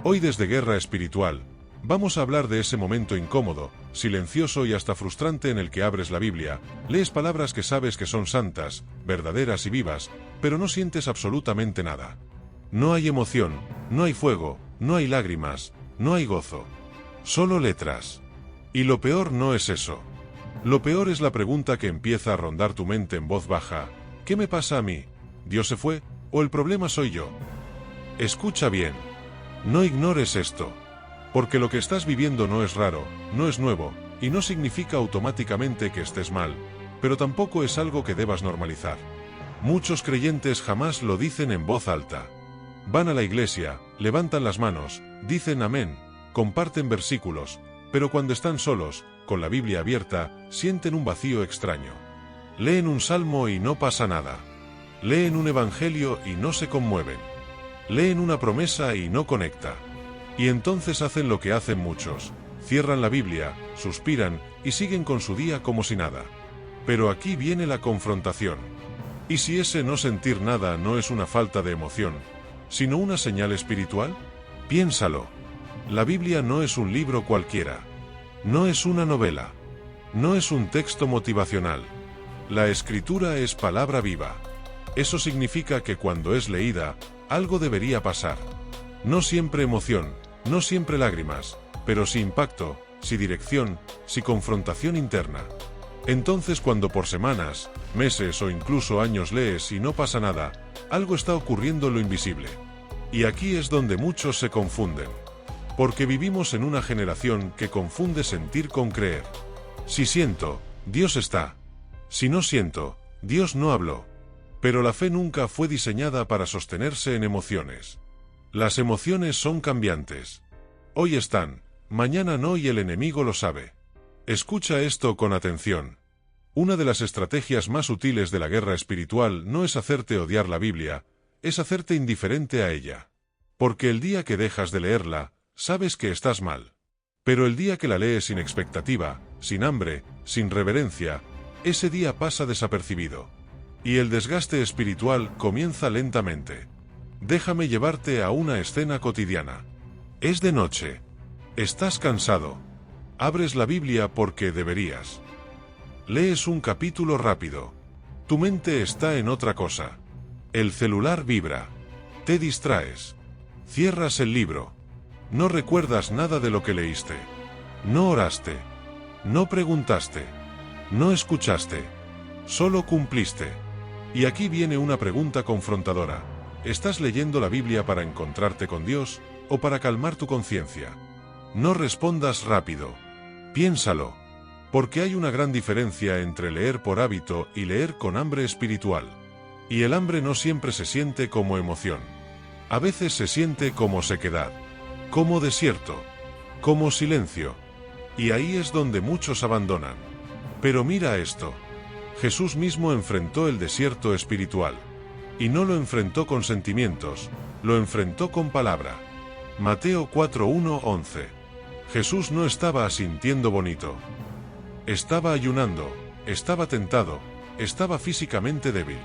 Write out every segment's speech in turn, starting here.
Hoy desde Guerra Espiritual, vamos a hablar de ese momento incómodo, silencioso y hasta frustrante en el que abres la Biblia, lees palabras que sabes que son santas, verdaderas y vivas, pero no sientes absolutamente nada. No hay emoción, no hay fuego, no hay lágrimas, no hay gozo. Solo letras. Y lo peor no es eso. Lo peor es la pregunta que empieza a rondar tu mente en voz baja: ¿qué me pasa a mí? ¿Dios se fue? ¿O el problema soy yo? Escucha bien. No ignores esto. Porque lo que estás viviendo no es raro, no es nuevo, y no significa automáticamente que estés mal, pero tampoco es algo que debas normalizar. Muchos creyentes jamás lo dicen en voz alta. Van a la iglesia, levantan las manos, dicen amén, comparten versículos, pero cuando están solos, con la Biblia abierta, sienten un vacío extraño. Leen un salmo y no pasa nada. Leen un evangelio y no se conmueven. Leen una promesa y no conecta. Y entonces hacen lo que hacen muchos: cierran la Biblia, suspiran y siguen con su día como si nada. Pero aquí viene la confrontación. ¿Y si ese no sentir nada no es una falta de emoción, sino una señal espiritual? Piénsalo. La Biblia no es un libro cualquiera. No es una novela. No es un texto motivacional. La Escritura es palabra viva. Eso significa que cuando es leída, algo debería pasar. No siempre emoción, no siempre lágrimas, pero sí impacto, sí dirección, sí confrontación interna. Entonces cuando por semanas, meses o incluso años lees y no pasa nada, algo está ocurriendo en lo invisible. Y aquí es donde muchos se confunden. Porque vivimos en una generación que confunde sentir con creer. Si siento, Dios está. Si no siento, Dios no habló. Pero la fe nunca fue diseñada para sostenerse en emociones. Las emociones son cambiantes. Hoy están, mañana no, y el enemigo lo sabe. Escucha esto con atención. Una de las estrategias más útiles de la guerra espiritual no es hacerte odiar la Biblia, es hacerte indiferente a ella. Porque el día que dejas de leerla, sabes que estás mal. Pero el día que la lees sin expectativa, sin hambre, sin reverencia, ese día pasa desapercibido. Y el desgaste espiritual comienza lentamente. Déjame llevarte a una escena cotidiana. Es de noche. Estás cansado. Abres la Biblia porque deberías. Lees un capítulo rápido. Tu mente está en otra cosa. El celular vibra. Te distraes. Cierras el libro. No recuerdas nada de lo que leíste. No oraste. No preguntaste. No escuchaste. Solo cumpliste. Y aquí viene una pregunta confrontadora. ¿Estás leyendo la Biblia para encontrarte con Dios o para calmar tu conciencia? No respondas rápido. Piénsalo. Porque hay una gran diferencia entre leer por hábito y leer con hambre espiritual. Y el hambre no siempre se siente como emoción. A veces se siente como sequedad, como desierto, como silencio. Y ahí es donde muchos abandonan. Pero mira esto. Jesús mismo enfrentó el desierto espiritual. Y no lo enfrentó con sentimientos, lo enfrentó con palabra. Mateo 4:1-11. Jesús no estaba sintiendo bonito. Estaba ayunando, estaba tentado, estaba físicamente débil.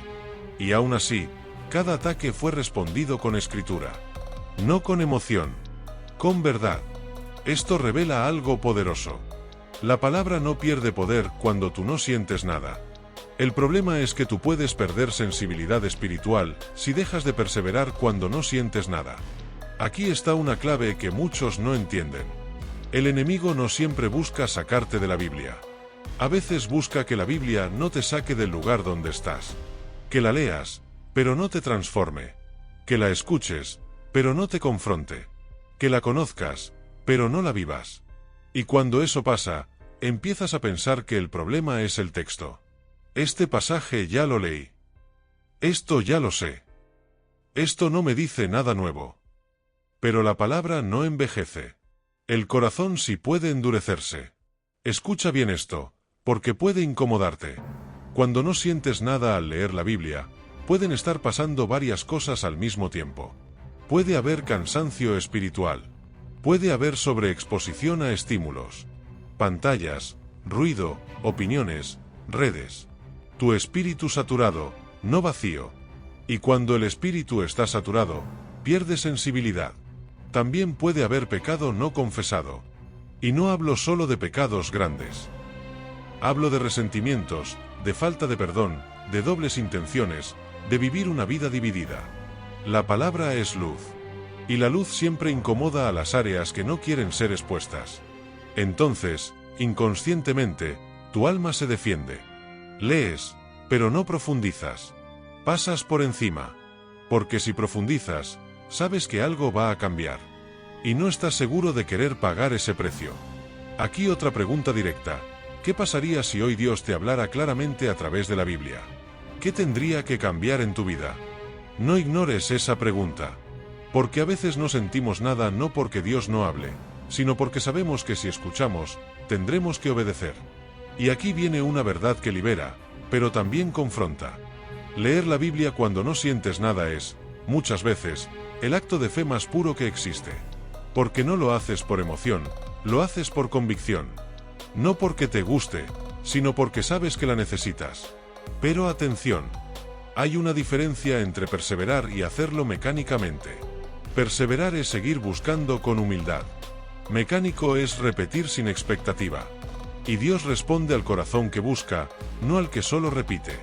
Y aún así, cada ataque fue respondido con escritura. No con emoción, con verdad. Esto revela algo poderoso. La palabra no pierde poder cuando tú no sientes nada. El problema es que tú puedes perder sensibilidad espiritual si dejas de perseverar cuando no sientes nada. Aquí está una clave que muchos no entienden. El enemigo no siempre busca sacarte de la Biblia. A veces busca que la Biblia no te saque del lugar donde estás. Que la leas, pero no te transforme. Que la escuches, pero no te confronte. Que la conozcas, pero no la vivas. Y cuando eso pasa, empiezas a pensar que el problema es el texto. Este pasaje ya lo leí. Esto ya lo sé. Esto no me dice nada nuevo. Pero la palabra no envejece. El corazón sí puede endurecerse. Escucha bien esto, porque puede incomodarte. Cuando no sientes nada al leer la Biblia, pueden estar pasando varias cosas al mismo tiempo. Puede haber cansancio espiritual. Puede haber sobreexposición a estímulos. Pantallas, ruido, opiniones, redes. Tu espíritu saturado, no vacío. Y cuando el espíritu está saturado, pierde sensibilidad. también puede haber pecado no confesado. Y no hablo solo de pecados grandes. Hablo de resentimientos, de falta de perdón, de dobles intenciones, de vivir una vida dividida. La palabra es luz. Y la luz siempre incomoda a las áreas que no quieren ser expuestas. Entonces, inconscientemente, tu alma se defiende. Lees, pero no profundizas. Pasas por encima. Porque si profundizas, sabes que algo va a cambiar. Y no estás seguro de querer pagar ese precio. Aquí otra pregunta directa. ¿Qué pasaría si hoy Dios te hablara claramente a través de la Biblia? ¿Qué tendría que cambiar en tu vida? No ignores esa pregunta. Porque a veces no sentimos nada no porque Dios no hable, sino porque sabemos que si escuchamos, tendremos que obedecer. Y aquí viene una verdad que libera, pero también confronta. Leer la Biblia cuando no sientes nada es, muchas veces, el acto de fe más puro que existe. Porque no lo haces por emoción, lo haces por convicción. No porque te guste, sino porque sabes que la necesitas. Pero atención, hay una diferencia entre perseverar y hacerlo mecánicamente. Perseverar es seguir buscando con humildad. Mecánico es repetir sin expectativa. Y Dios responde al corazón que busca, no al que solo repite.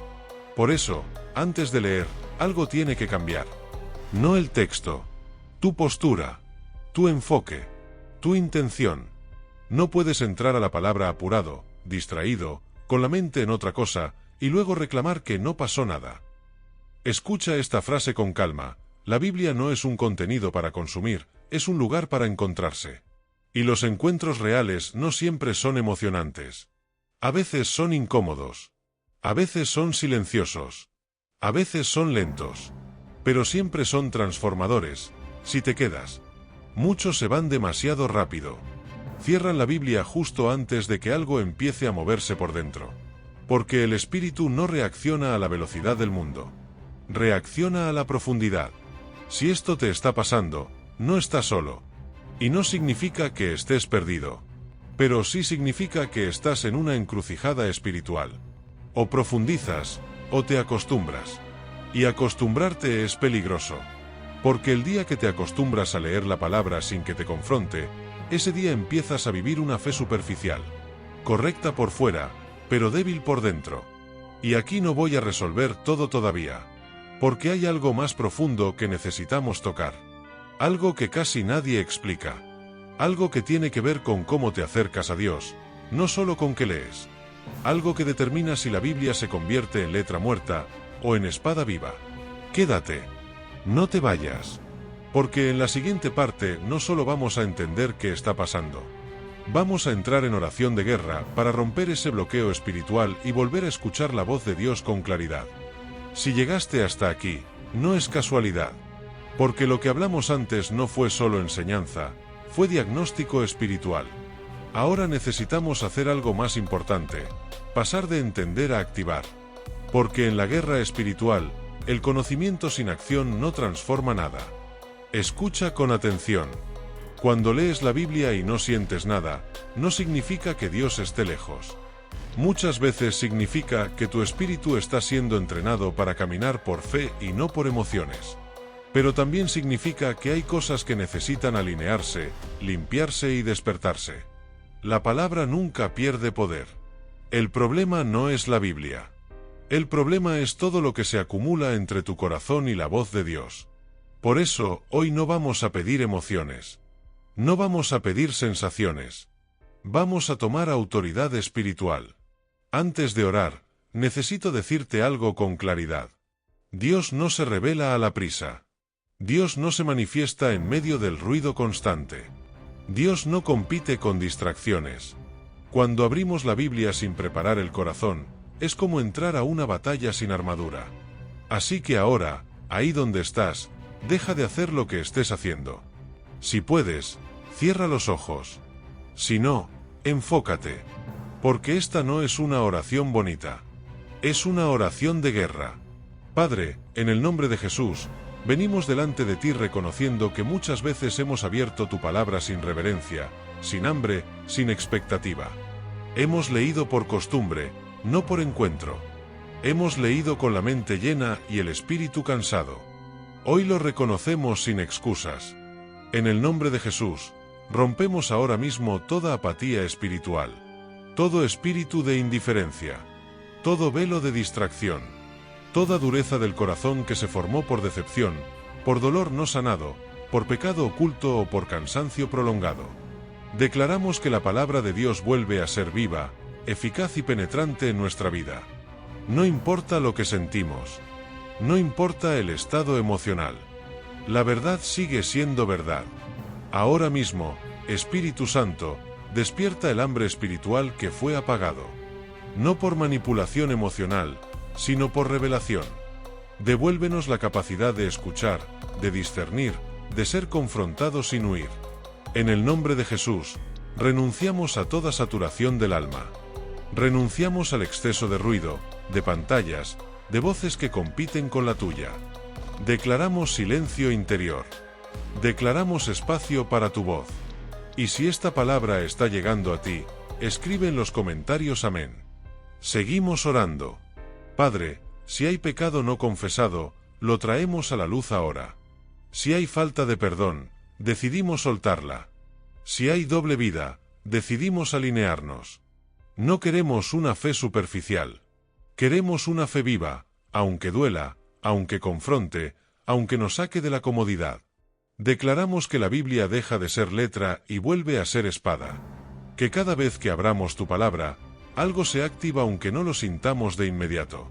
Por eso, antes de leer, algo tiene que cambiar. No el texto, tu postura, tu enfoque, tu intención. No puedes entrar a la palabra apurado, distraído, con la mente en otra cosa, y luego reclamar que no pasó nada. Escucha esta frase con calma. La Biblia no es un contenido para consumir, es un lugar para encontrarse. Y los encuentros reales no siempre son emocionantes. A veces son incómodos. A veces son silenciosos. A veces son lentos. Pero siempre son transformadores, si te quedas. Muchos se van demasiado rápido. Cierran la Biblia justo antes de que algo empiece a moverse por dentro. Porque el espíritu no reacciona a la velocidad del mundo. Reacciona a la profundidad. Si esto te está pasando, no estás solo. Y no significa que estés perdido. Pero sí significa que estás en una encrucijada espiritual. O profundizas, o te acostumbras. Y acostumbrarte es peligroso. Porque el día que te acostumbras a leer la palabra sin que te confronte, ese día empiezas a vivir una fe superficial. Correcta por fuera, pero débil por dentro. Y aquí no voy a resolver todo todavía. Porque hay algo más profundo que necesitamos tocar. Algo que casi nadie explica. Algo que tiene que ver con cómo te acercas a Dios, no solo con qué lees. Algo que determina si la Biblia se convierte en letra muerta o en espada viva. Quédate. No te vayas. Porque en la siguiente parte no solo vamos a entender qué está pasando. Vamos a entrar en oración de guerra para romper ese bloqueo espiritual y volver a escuchar la voz de Dios con claridad. Si llegaste hasta aquí, no es casualidad. Porque lo que hablamos antes no fue solo enseñanza, fue diagnóstico espiritual. Ahora necesitamos hacer algo más importante, pasar de entender a activar. Porque en la guerra espiritual, el conocimiento sin acción no transforma nada. Escucha con atención. Cuando lees la Biblia y no sientes nada, no significa que Dios esté lejos. Muchas veces significa que tu espíritu está siendo entrenado para caminar por fe y no por emociones. Pero también significa que hay cosas que necesitan alinearse, limpiarse y despertarse. La palabra nunca pierde poder. El problema no es la Biblia. El problema es todo lo que se acumula entre tu corazón y la voz de Dios. Por eso, hoy no vamos a pedir emociones. No vamos a pedir sensaciones. Vamos a tomar autoridad espiritual. Antes de orar, necesito decirte algo con claridad. Dios no se revela a la prisa. Dios no se manifiesta en medio del ruido constante. Dios no compite con distracciones. Cuando abrimos la Biblia sin preparar el corazón, es como entrar a una batalla sin armadura. Así que ahora, ahí donde estás, deja de hacer lo que estés haciendo. Si puedes, cierra los ojos. Si no, enfócate. Porque esta no es una oración bonita. Es una oración de guerra. Padre, en el nombre de Jesús, venimos delante de ti reconociendo que muchas veces hemos abierto tu palabra sin reverencia, sin hambre, sin expectativa. Hemos leído por costumbre, no por encuentro. Hemos leído con la mente llena y el espíritu cansado. Hoy lo reconocemos sin excusas. En el nombre de Jesús, rompemos ahora mismo toda apatía espiritual, todo espíritu de indiferencia, todo velo de distracción, toda dureza del corazón que se formó por decepción, por dolor no sanado, por pecado oculto o por cansancio prolongado. Declaramos que la palabra de Dios vuelve a ser viva, eficaz y penetrante en nuestra vida. No importa lo que sentimos, no importa el estado emocional, la verdad sigue siendo verdad. Ahora mismo, Espíritu Santo, despierta el hambre espiritual que fue apagado. No por manipulación emocional, sino por revelación. Devuélvenos la capacidad de escuchar, de discernir, de ser confrontados sin huir. En el nombre de Jesús, renunciamos a toda saturación del alma. Renunciamos al exceso de ruido, de pantallas, de voces que compiten con la tuya. Declaramos silencio interior. Declaramos espacio para tu voz. Y si esta palabra está llegando a ti, escribe en los comentarios amén. Seguimos orando. Padre, si hay pecado no confesado, lo traemos a la luz ahora. Si hay falta de perdón, decidimos soltarla. Si hay doble vida, decidimos alinearnos. No queremos una fe superficial. Queremos una fe viva, aunque duela, aunque confronte, aunque nos saque de la comodidad. Declaramos que la Biblia deja de ser letra y vuelve a ser espada. Que cada vez que abramos tu palabra, algo se activa aunque no lo sintamos de inmediato.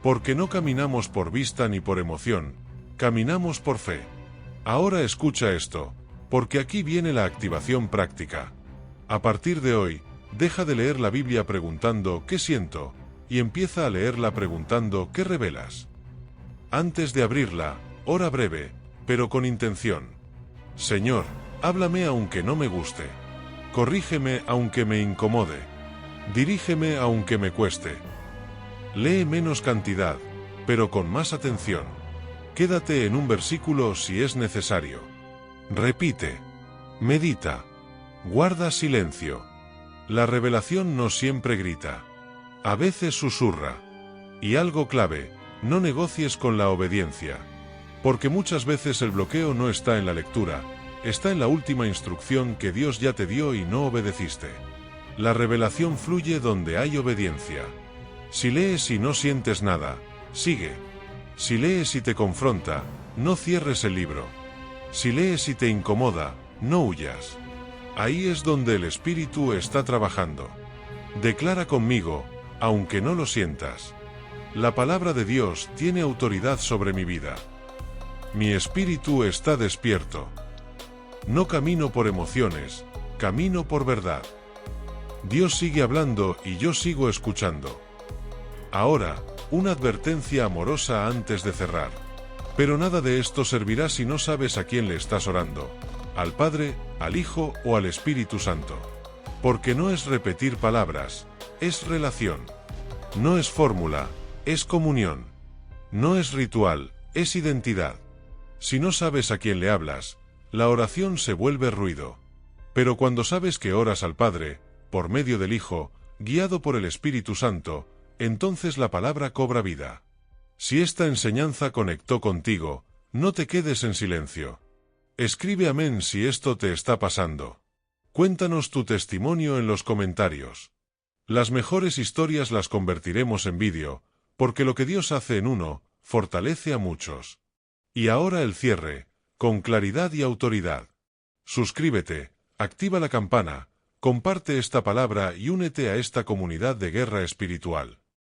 Porque no caminamos por vista ni por emoción, caminamos por fe. Ahora escucha esto, porque aquí viene la activación práctica. A partir de hoy, deja de leer la Biblia preguntando ¿qué siento? Y empieza a leerla preguntando ¿qué revelas? Antes de abrirla, ora breve, pero con intención. Señor, háblame aunque no me guste. Corrígeme aunque me incomode. Dirígeme aunque me cueste. Lee menos cantidad, pero con más atención. Quédate en un versículo si es necesario. Repite. Medita. Guarda silencio. La revelación no siempre grita. A veces susurra. Y algo clave, no negocies con la obediencia. Porque muchas veces el bloqueo no está en la lectura, está en la última instrucción que Dios ya te dio y no obedeciste. La revelación fluye donde hay obediencia. Si lees y no sientes nada, sigue. Si lees y te confronta, no cierres el libro. Si lees y te incomoda, no huyas. Ahí es donde el Espíritu está trabajando. Declara conmigo, aunque no lo sientas. La palabra de Dios tiene autoridad sobre mi vida. Mi espíritu está despierto. No camino por emociones, camino por verdad. Dios sigue hablando y yo sigo escuchando. Ahora, una advertencia amorosa antes de cerrar. Pero nada de esto servirá si no sabes a quién le estás orando, al Padre, al Hijo o al Espíritu Santo. Porque no es repetir palabras, es relación. No es fórmula, es comunión. No es ritual, es identidad. Si no sabes a quién le hablas, la oración se vuelve ruido. Pero cuando sabes que oras al Padre, por medio del Hijo, guiado por el Espíritu Santo, entonces la palabra cobra vida. Si esta enseñanza conectó contigo, no te quedes en silencio. Escribe amén si esto te está pasando. Cuéntanos tu testimonio en los comentarios. Las mejores historias las convertiremos en vídeo, porque lo que Dios hace en uno, fortalece a muchos. Y ahora el cierre, con claridad y autoridad. Suscríbete, activa la campana, comparte esta palabra y únete a esta comunidad de guerra espiritual.